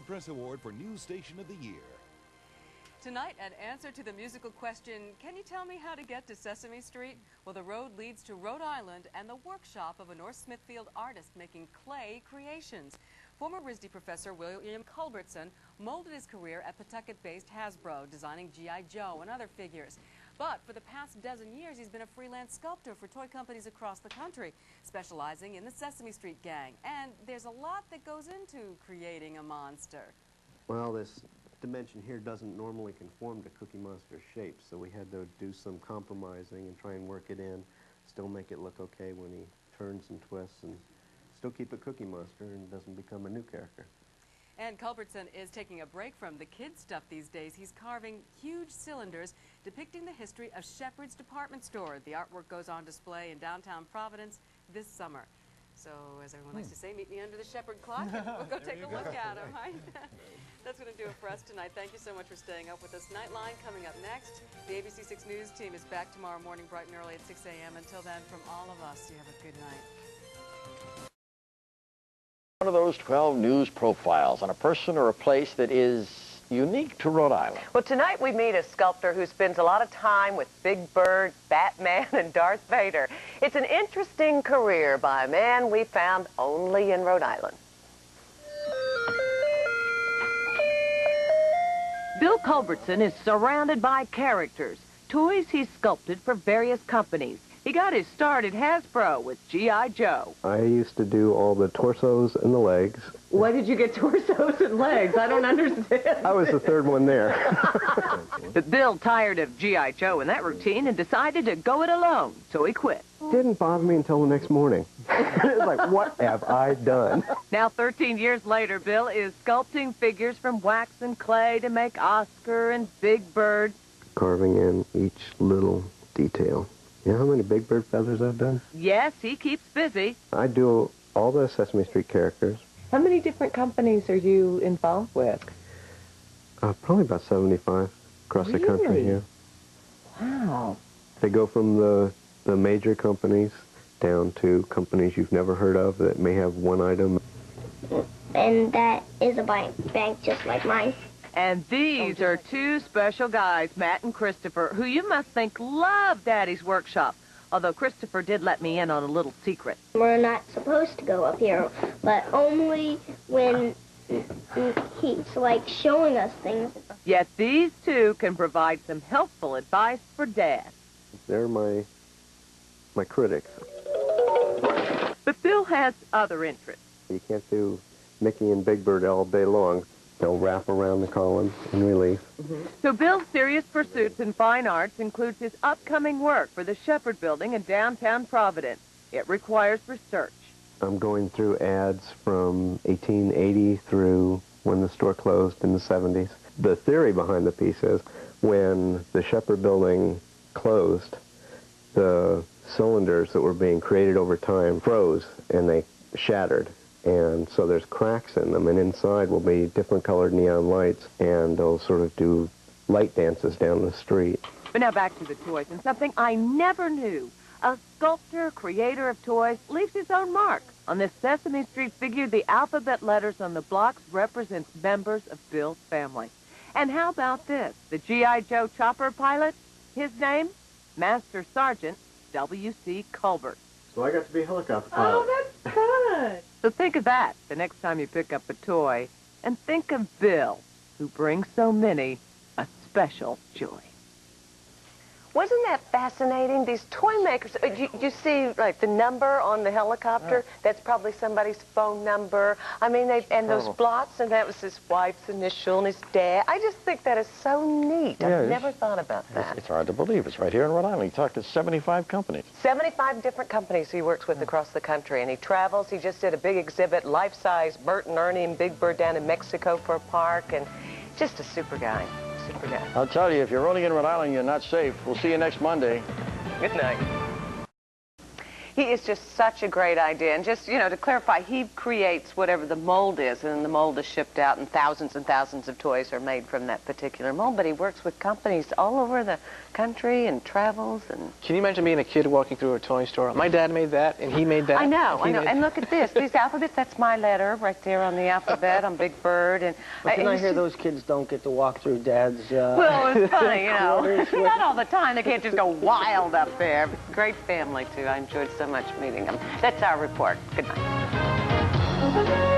Press Award for News Station of the Year. Tonight, an answer to the musical question, can you tell me how to get to Sesame Street? Well, the road leads to Rhode Island and the workshop of a North Smithfield artist making clay creations. Former RISD professor William Culbertson molded his career at Pawtucket-based Hasbro, designing G.I. Joe and other figures. But for the past dozen years, he's been a freelance sculptor for toy companies across the country, specializing in the Sesame Street gang. And there's a lot that goes into creating a monster. Well, this dimension here doesn't normally conform to Cookie Monster's shape, so we had to do some compromising and try and work it in, still make it look okay when he turns and twists, and still keep it Cookie Monster and doesn't become a new character. And Culbertson is taking a break from the kid stuff these days. He's carving huge cylinders depicting the history of Shepherd's department store. The artwork goes on display in downtown Providence this summer. So, as everyone likes to say, meet me under the Shepherd clock and we'll go take a look at him, right? That's going to do it for us tonight. Thank you so much for staying up with us. Nightline coming up next. The ABC 6 News team is back tomorrow morning bright and early at 6 a.m. Until then, from all of us, you have a good night. One of those 12 news profiles on a person or a place that is unique to Rhode Island. Well, tonight we meet a sculptor who spends a lot of time with Big Bird, Batman, and Darth Vader. It's an interesting career by a man we found only in Rhode Island. Bill Culbertson is surrounded by characters, toys he's sculpted for various companies. He got his start at Hasbro with G.I. Joe. I used to do all the torsos and the legs. Why did you get torsos and legs? I don't understand. I was the third one there. But Bill tired of G.I. Joe and that routine and decided to go it alone, so he quit. Didn't bother me until the next morning. It was like, what have I done? Now, 13 years later, Bill is sculpting figures from wax and clay to make Oscar and Big Bird. Carving in each little detail. You know how many Big Bird feathers I've done? Yes, he keeps busy. I do all the Sesame Street characters. How many different companies are you involved with? Probably about 75 across the country, yeah. Wow. They go from the major companies down to companies you've never heard of that may have one item. And that is a bank just like mine. And these are two special guys, Matt and Christopher, who you must think love Daddy's workshop. Although Christopher did let me in on a little secret. We're not supposed to go up here, but only when he's like showing us things. Yet these two can provide some helpful advice for Dad. They're my critics. But Bill has other interests. You can't do Mickey and Big Bird all day long. They'll wrap around the column in relief. So Bill's serious pursuits in fine arts includes his upcoming work for the Shepherd Building in downtown Providence. It requires research. I'm going through ads from 1880 through when the store closed in the 70s. The theory behind the piece is when the Shepherd Building closed, the cylinders that were being created over time froze and they shattered. And so there's cracks in them, and inside will be different colored neon lights, and they'll sort of do light dances down the street. But now back to the toys, and something I never knew. A sculptor, creator of toys, leaves his own mark. On this Sesame Street figure, the alphabet letters on the blocks represents members of Bill's family. And how about this? The G.I. Joe chopper pilot? His name? Master Sergeant W.C. Culbert. So I got to be a helicopter pilot. Oh, that's fun! So think of that the next time you pick up a toy. And think of Bill, who brings so many a special joy. Wasn't that fascinating? These toy makers, you see, like, the number on the helicopter? That's probably somebody's phone number. I mean, and those blots, and that was his wife's initial and his dad. I just think that is so neat. Yeah, I've never thought about that. It's hard to believe. It's right here in Rhode Island. He talked to 75 companies. 75 different companies he works with across the country, and he travels. He just did a big exhibit, life-size Bert and Ernie and Big Bird down in Mexico for a park, and just a super guy. Super guy. I'll tell you, if you're rolling in Rhode Island, you're not safe. We'll see you next Monday. Good night. He is just such a great idea. And just, you know, to clarify, he creates whatever the mold is, and then the mold is shipped out, and thousands of toys are made from that particular mold. But he works with companies all over the country and travels. And can you imagine being a kid walking through a toy store? My dad made that, and he made that. I know. And look at this. These alphabets, that's my letter right there on the alphabet on Big Bird. And but then I hear those kids don't get to walk through Dad's well, it's funny, you know. Not all the time. They can't just go wild up there. Great family, too. I enjoyed so much meeting them. That's our report. Good night.